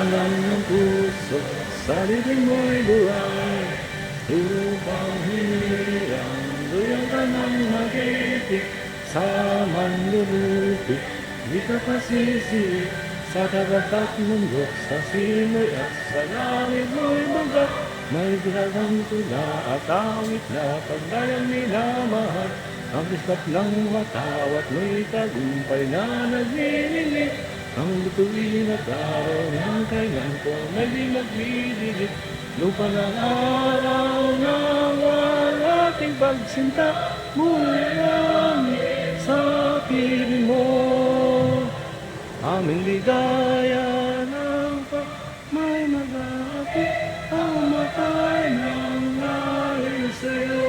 Laman ng puso, sa libing mo'y buhay, upang hinirang, doon ka nang mag-ibig, sa manlulubi, di ka pasisi, sa dagat at mundo, sa simoy at sa langit mo'y bangga, may biragang tula at awit na pagdayang minamahal, ang ispat ng watawat mo'y tagumpay na naglililit, ang lutuin at araw ng kailan ko may di magdidilit, lupa ng araw na ating pagsinta, muli sa piling mo, aming ligaya ng may mag-aapit, ang matay ng dahil sa'yo.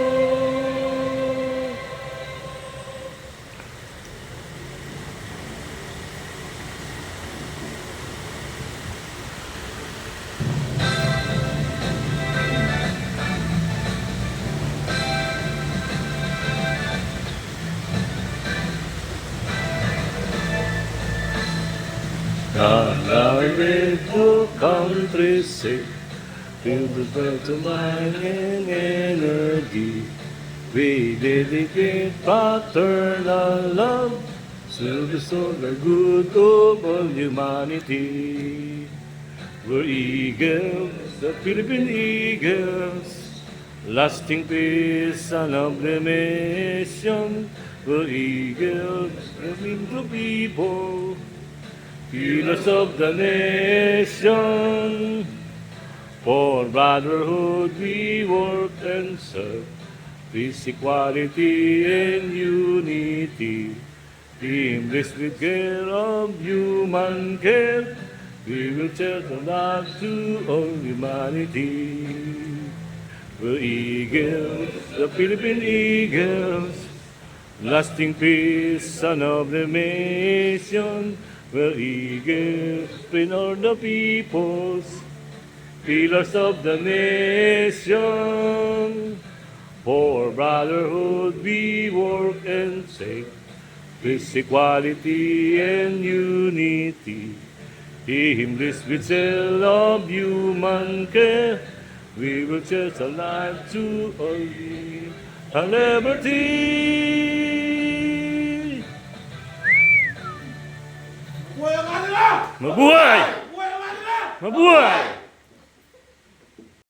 Little country sick, feel the birth to mind and energy. We dedicate paternal love to the soul and good of all humanity. We're eagles, the Philippine Eagles, lasting peace and oblivion. We're eagles, loving the people, healers of the nation. For brotherhood we work and serve, peace, equality, and unity. Being blessed with care of human care, we will share the love to all humanity. The eagles, the Philippine Eagles, lasting peace and oblivion. We're eagles in all the peoples, pillars of the nation. For brotherhood we work and save, peace, equality, and unity. Him blessed with zeal of human care, we will cherish a life to all and liberty. Mabuhay! Mabuhay!